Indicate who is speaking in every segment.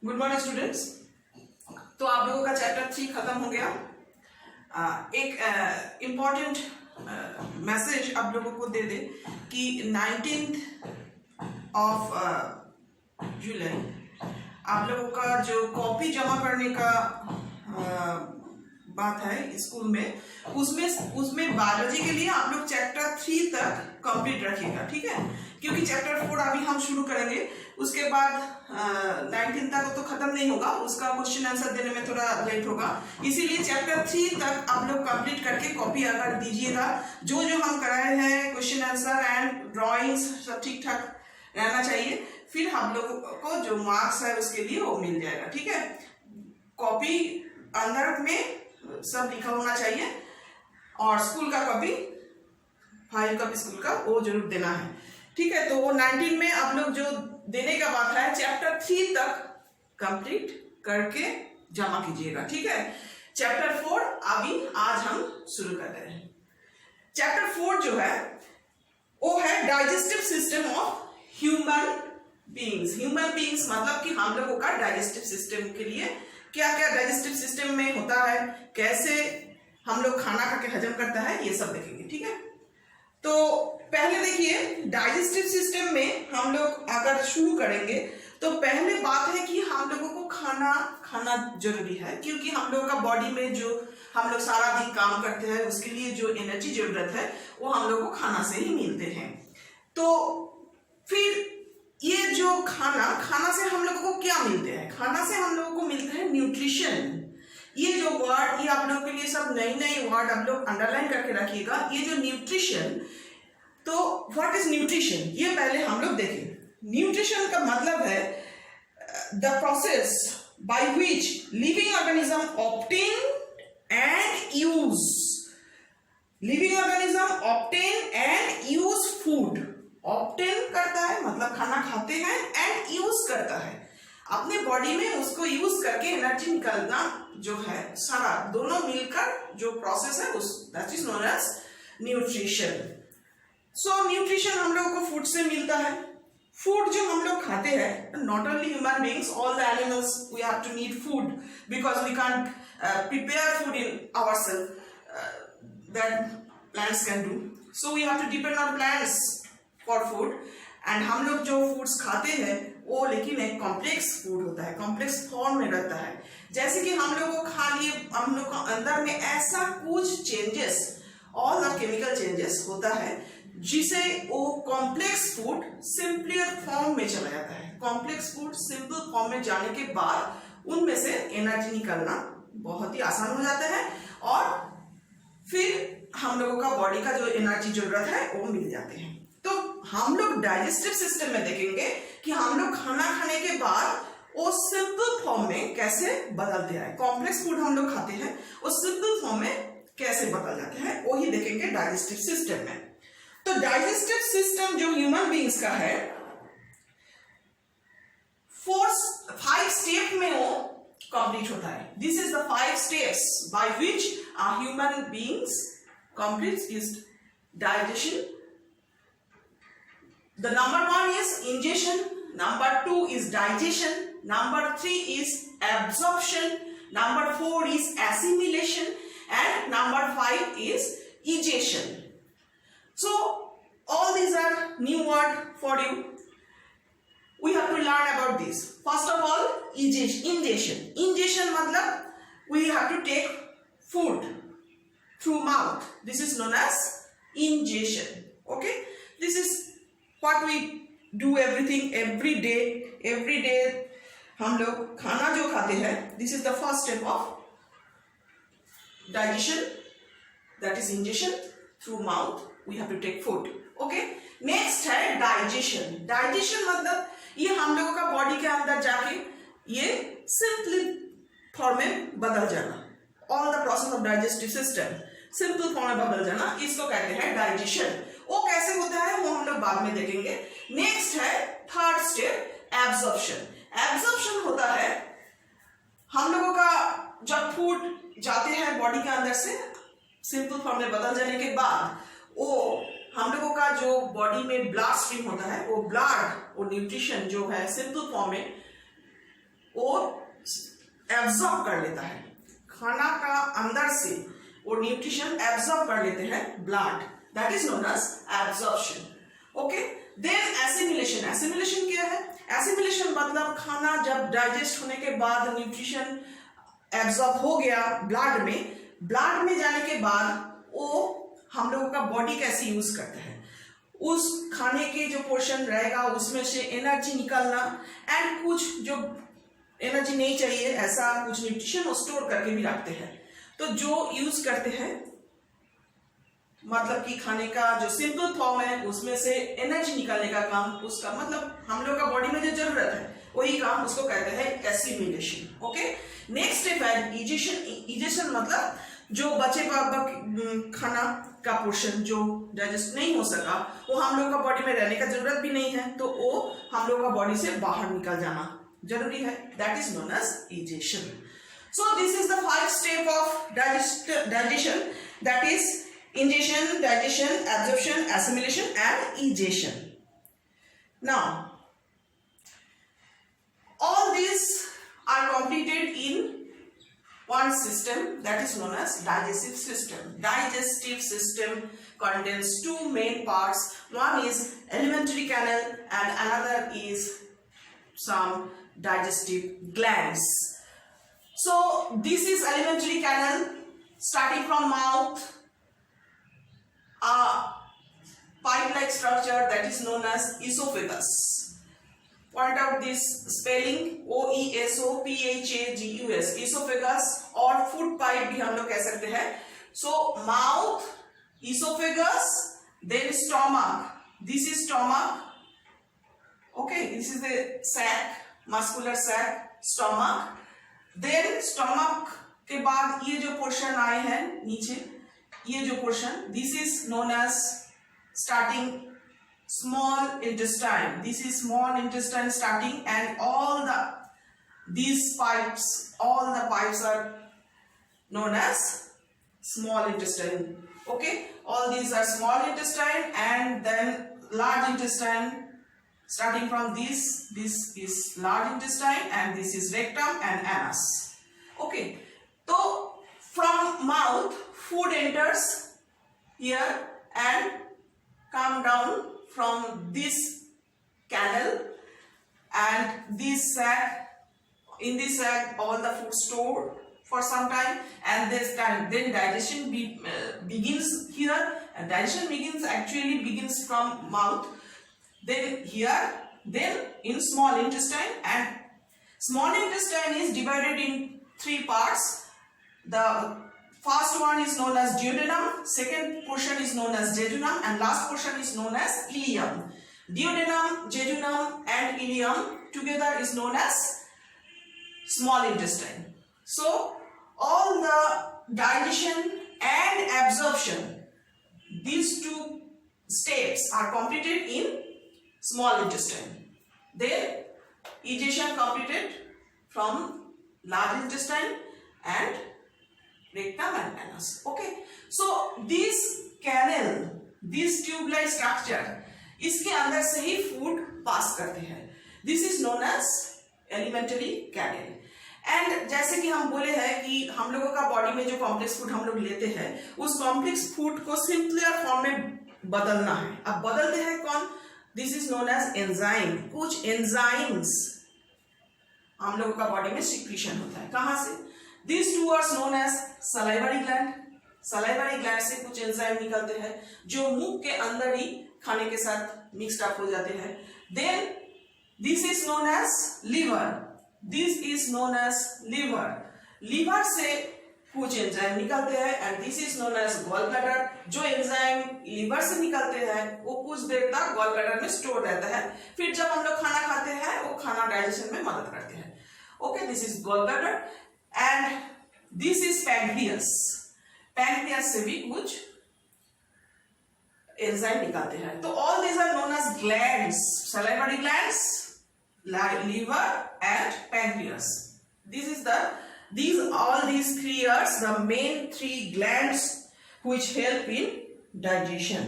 Speaker 1: Good morning students. तो आप लोगों का चैप्टर 3 खत्म हो गया। एक इम्पॉर्टेंट मैसेज आप लोगों को दे दे कि 19 जुलाई आप लोगों का जो कॉपी जमा करने का बात है स्कूल में, उसमें बायोलॉजी के लिए आप लोग चैप्टर 3 तक कंप्लीट रखिएगा, ठीक है? क्योंकि चैप्टर 4 अभी हम शुरू करेंगे, उसके बाद 19 तक तो खत्म नहीं होगा, उसका क्वेश्चन आंसर देने में थोड़ा लेट होगा। इसीलिए चैप्टर 3 तक आप लोग कंप्लीट करके कॉपी अगर दीजिएगा, जो हम कराए हैं क्वेश्चन आंसर एंड ड्राइंग्स सब ठीक ठाक रहना चाहिए, फिर हम लोगों को जो मार्क्स है उसके लिए वो मिल जाएगा, ठीक है? कॉपी अंदर में सब लिखा होना चाहिए और स्कूल का कॉपी, फाइल कॉपी स्कूल का वो जरूर देना है, ठीक है? तो वो 19 में आप लोग जो देने का बात है चैप्टर 3 तक कंप्लीट करके जमा कीजिएगा, ठीक है? चैप्टर 4 अभी आज हम शुरू कर रहे हैं। चैप्टर 4 जो है वो है digestive system of human beings. Human beings मतलब कि हम लोगों का डाइजेस्टिव सिस्टम के लिए क्या क्या डाइजेस्टिव सिस्टम में होता है, कैसे हम लोग खाना खा के हजम करता है, ये सब देखेंगे, ठीक है? तो पहले देखिए, डाइजेस्टिव सिस्टम में हम लोग अगर शुरू करेंगे तो पहले बात है कि हम लोगों को खाना खाना जरूरी है, क्योंकि हम लोगों का बॉडी में जो हम लोग सारा दिन काम करते हैं उसके लिए जो एनर्जी जरूरत है वो हम लोग को खाना से ही मिलते हैं। तो फिर ये जो खाना से हम लोगों को क्या मिलते हैं? खाना से हम लोगों को मिलते हैं न्यूट्रिशन। ये जो वर्ड, ये आप लोगों के लिए सब नई नई वर्ड आप लोग अंडरलाइन करके रखिएगा। ये जो न्यूट्रिशन, तो व्हाट इज न्यूट्रिशन, ये पहले हम लोग देखें। न्यूट्रिशन का मतलब है the process by which living organism obtain and use food. Obtain करता है मतलब खाना खाते हैं, एंड यूज करता है अपने बॉडी में, उसको यूज करके एनर्जी निकालना जो है, सारा दोनों मिलकर जो प्रोसेस है उस that is known as nutrition. So nutrition हम लोगों को फूड से मिलता है। फूड जो हम लोग खाते हैं, not only human beings, all the animals we have to need food because we can't prepare food in ourselves that plants can do, so we have to depend on plants for food. And हम लोग जो foods खाते हैं वो लेकिन एक complex food होता है, कॉम्प्लेक्स फॉर्म में रहता है। जैसे कि हम लोग को खा लिए, हम लोग का अंदर में ऐसा कुछ changes, all the chemical changes होता है जिसे वो कॉम्प्लेक्स फूड सिंपलर फॉर्म में चला जाता है। कॉम्प्लेक्स फूड सिंपल फॉर्म में जाने के बाद उनमें से एनर्जी निकालना बहुत ही आसान हो जाता है और फिर हम लोगों का बॉडी का जो एनर्जी जरूरत है वो मिल जाते हैं। तो हम लोग डाइजेस्टिव सिस्टम में देखेंगे कि हम लोग खाना खाने के बाद वो सिंपल फॉर्म में कैसे बदलते हैं। कॉम्प्लेक्स फूड हम लोग खाते हैं, वो सिंपल फॉर्म में कैसे बदल जाते हैं, वो ही देखेंगे डाइजेस्टिव सिस्टम में। तो डाइजेस्टिव सिस्टम जो ह्यूमन बीइंग्स का है, 5 स्टेप में वो कंप्लीट होता है। This is the 5 steps by which uh human beings completes is digestion. The number 1 is ingestion, number 2 is digestion, number 3 is absorption, number 4 is assimilation, and number 5 is egestion. So all these are new word for you. We have to learn about this. First of all, ingestion. Ingestion matlab we have to take food through mouth. This is known as ingestion. Okay, this is what we do everything every day हम लोग खाना जो खाते हैं, this is the first step of digestion, that is ingestion through mouth, we have to take food. Okay, next है digestion. Digestion मतलब ये हम लोगों का बॉडी के अंदर जाके ये सिंपली फॉर्म में बदल जाना, all the process of digestive system simple form में बदल जाना, इसको कहते हैं डाइजेशन। वो कैसे होता है वो हम लोग बाद में देखेंगे। नेक्स्ट है थर्ड स्टेप, एब्जॉर्प्शन। एब्जॉर्प्शन होता है हम लोगों का जब फूड जाते हैं बॉडी के अंदर से सिंपल फॉर्म में बदल जाने के बाद, वो हम लोगों का जो बॉडी में ब्लड स्ट्रीम होता है, वो ब्लड, वो न्यूट्रिशन जो है सिंपल फॉर्म में वो एब्जॉर्ब कर लेता है, खाना का अंदर से वो न्यूट्रिशन एब्जॉर्ब कर लेते हैं blood, that is known as absorption. Okay, then assimilation. Assimilation क्या है? एसिमिलेशन मतलब खाना जब डाइजेस्ट होने के बाद न्यूट्रिशन एब्जॉर्ब हो गया ब्लड में जाने के बाद वो हम लोगों का बॉडी कैसे यूज करता है, उस खाने के जो पोर्शन रहेगा उसमें से एनर्जी निकालना, एंड कुछ जो एनर्जी नहीं चाहिए ऐसा कुछ न्यूट्रिशन स्टोर करके भी रखते हैं। तो जो यूज करते हैं मतलब कि खाने का जो सिंपल फॉर्म है उसमें से एनर्जी निकालने का काम, उसका मतलब हम लोग का बॉडी में जो जरूरत है वही काम, उसको कहते हैं एसिमिलेशन। ओके, नेक्स्ट स्टेप है इजेशन। इजेशन मतलब जो बचे खाना का पोर्शन जो डाइजेस्ट नहीं हो सका वो हम लोग का बॉडी में रहने का जरूरत भी नहीं है, तो वो हम लोग का बॉडी से बाहर निकल जाना जरूरी है, that is known as ingestion. So this is the 5 step of digestion, that is ingestion, digestion, absorption, assimilation and egestion. Now all these are completed in one system, that is known as digestive system. Digestive system contains 2 main parts. One is alimentary canal and another is some digestive glands. So this is alimentary canal, starting from mouth, a pipe-like structure that is known as esophagus. Point out this spelling, OESOPHAGUS, esophagus, और food pipe भी हम लोग कह सकते हैं। So mouth, esophagus, then stomach. This is stomach. Okay, this is the sac, muscular sac, stomach. Then stomach के बाद ये जो portion आए हैं नीचे, ये जो portion, this is known as starting small intestine, this is small intestine starting, and all the pipes are known as small intestine. Okay, all these are small intestine, and then large intestine, starting from this is large intestine, and this is rectum and anus. Okay, so from mouth food enters here and come down from this canal, and this sac, in this sac all the food stored for some time, and then digestion begins here, and digestion begins from mouth, then here, then in small intestine, and small intestine is divided in 3 parts. The first one is known as duodenum, second portion is known as jejunum, and last portion is known as ileum. Duodenum, jejunum and ileum together is known as small intestine. So all the digestion and absorption, these 2 steps are completed in small intestine. Then egestion completed from large intestine and rectum and anus. Okay, so this canal, this tube-like structure, इसके अंदर से ही food pass करते हैं, this is known as alimentary canal. And जैसे कि हम बोले हैं कि हम लोगों का बॉडी में जो कॉम्प्लेक्स फूड हम लोग लेते हैं उस कॉम्प्लेक्स फूड को सिंपलर फॉर्म में बदलना है। अब बदलते हैं कौन? This is known as enzyme. कुछ एंजाइम्स हम लोगों का बॉडी में सिक्रीशन होता है, कहां से? These 2 are known as salivary gland. Salivary gland से कुछ एंजाइम निकलते हैं जो मुंह के अंदर ही खाने के साथ मिक्सड अप हो जाते हैं। Then this is known as liver. This is known as liver. Liver से कुछ एंजाइम निकलते हैं, and this is known as gallbladder. जो एंजाइम लिवर से निकलते हैं वो कुछ देर तक गॉलब्लैडर में स्टोर रहता है, फिर जब हम लोग खाना खाते हैं वो खाना डाइजेशन में मदद करते हैं। Okay, this is gallbladder, and this is pancreas. Pancreas से भी कुछ एंजाइम निकालते हैं। तो all these are known as glands, salivary glands, liver and pancreas. All these 3 are the main 3 glands which help in digestion.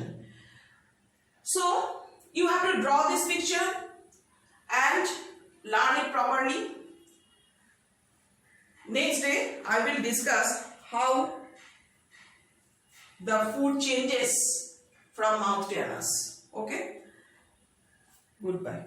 Speaker 1: So you have to draw this picture and learn it properly. Next day, I will discuss how the food changes from Mount Tanis. Okay? Goodbye.